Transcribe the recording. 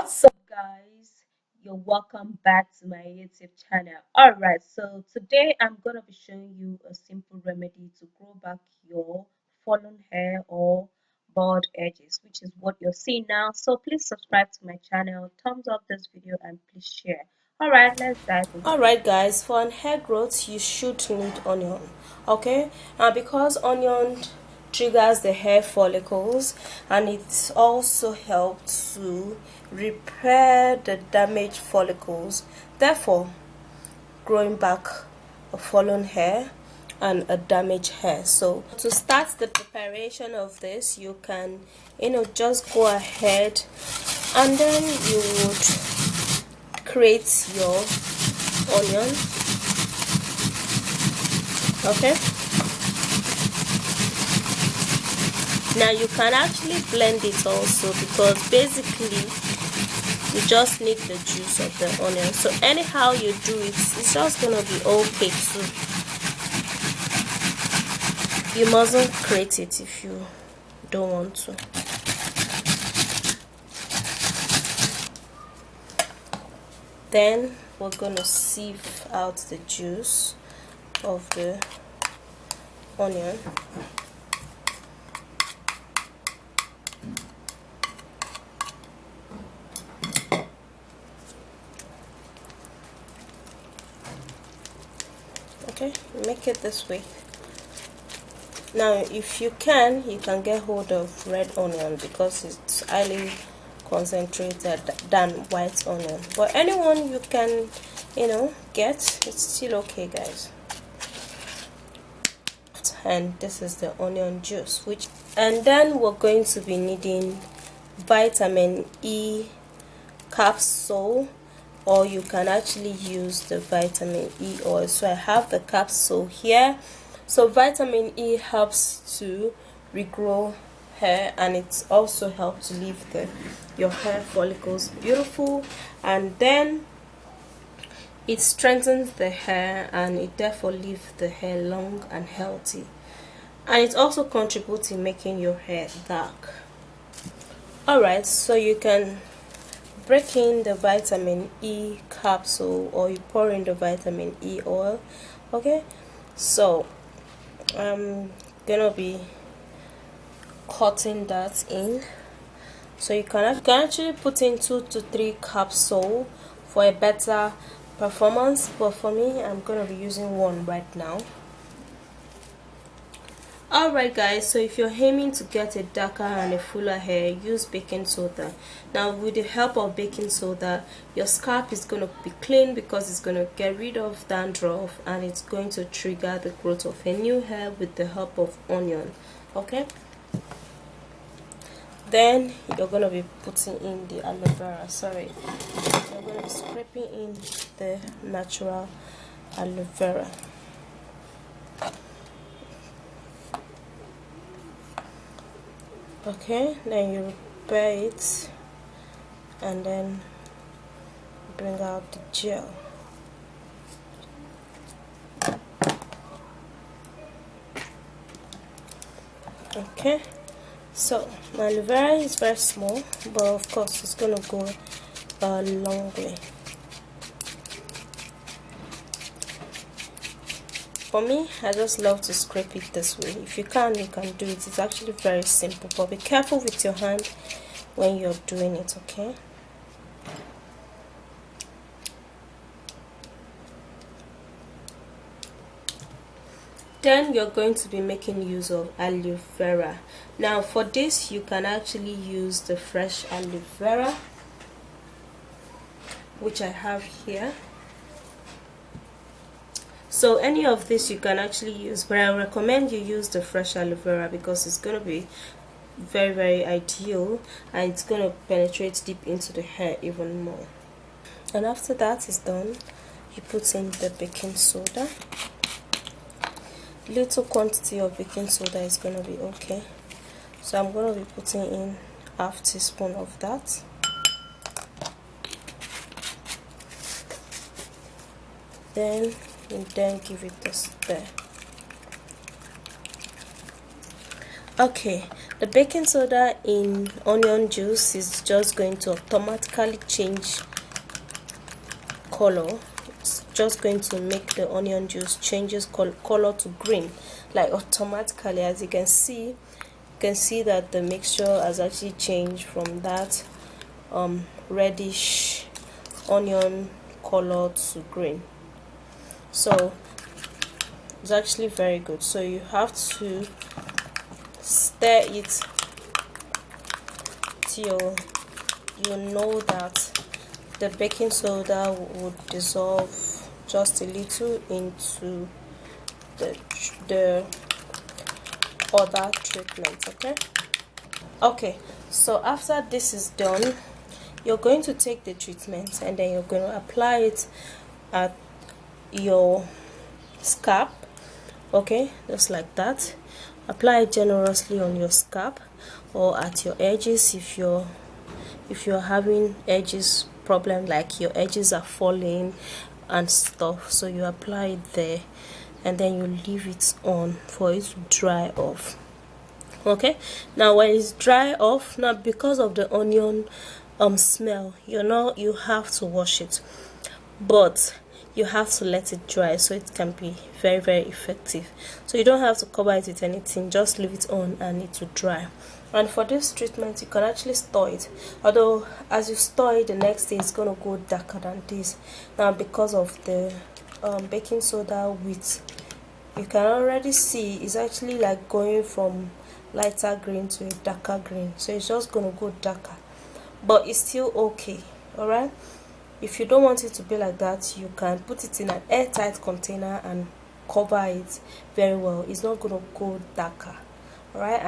What's up, guys? You're welcome back to my YouTube channel. All right, so today I'm gonna be showing you a simple remedy to grow back your fallen hair or bald edges, which is what you're seeing now. So please subscribe to my channel, thumbs up this video, and please share. All right, let's dive into it. Alright guys, for an hair growth you should need onion. Okay, because onion triggers the hair follicles, and it also helps to repair the damaged follicles, therefore growing back a fallen hair and a damaged hair. So to start the preparation of this, you can just go ahead and then you would create your onion. Okay, now you can actually blend it also, because basically you just need the juice of the onion. So anyhow you do it, it's just gonna be okay too. You mustn't create it if you don't want to. Then we're gonna sieve out the juice of the onion. Okay, make it this way. Now if you can get hold of red onion, because it's highly concentrated than white onion, but anyone you can get, it's still okay, guys. And this is the onion juice, and then we're going to be needing vitamin E capsule, or you can actually use the vitamin E oil. So I have the capsule here. So vitamin E helps to regrow hair, and it also helps to leave your hair follicles beautiful, and then it strengthens the hair, and it therefore leaves the hair long and healthy, and it also contributes in making your hair dark. Alright, so you can break in the vitamin E capsule, or you pour in the vitamin E oil. Okay, so I'm gonna be cutting that in. So you can actually put in 2 to 3 capsules for a better performance, but for me I'm gonna be using 1 right now. Alright guys, so if you're aiming to get a darker and a fuller hair, use baking soda. Now with the help of baking soda, your scalp is going to be clean, because it's going to get rid of dandruff, and it's going to trigger the growth of a new hair with the help of onion. Okay, then you're going to be putting in the aloe vera. Sorry, you're going to be scraping in the natural aloe vera. Okay, then you repair it and then bring out the gel. Okay, so my aloe vera is very small, but of course it's gonna go a long way. For me, I just love to scrape it this way. If you can do it. It's actually very simple, but be careful with your hand when you're doing it. Okay, then you're going to be making use of aloe vera. Now for this, you can actually use the fresh aloe vera, which I have here. So any of this you can actually use, but I recommend you use the fresh aloe vera, because it's going to be very ideal, and it's going to penetrate deep into the hair even more. And after that is done, you put in the baking soda. Little quantity of baking soda is going to be okay, so I'm going to be putting in half teaspoon of that. Then give it a stir. Okay, The baking soda in onion juice is just going to automatically change color. It's just going to make the onion juice changes color to green, like automatically. As you can see, that the mixture has actually changed from that reddish onion color to green. So it's actually very good. So you have to stir it till you know that the baking soda would dissolve just a little into the other treatment. Okay, so after this is done, you're going to take the treatment and then you're going to apply it at your scalp. Okay, just like that. Apply it generously on your scalp or at your edges if you're having edges problem, like your edges are falling and stuff. So you apply it there and then you leave it on for it to dry off. Okay, now when it's dry off, now because of the onion smell, you have to wash it, but you have to let it dry so it can be very, very effective. So you don't have to cover it with anything, just leave it on and it will dry. And for this treatment, you can actually store it, although as you store it, the next day it's going to go darker than this. Now because of the baking soda with, you can already see it's actually like going from lighter green to a darker green, so it's just going to go darker, but it's still okay. All right, if you don't want it to be like that, you can put it in an airtight container and cover it very well. It's not going to go darker. All right.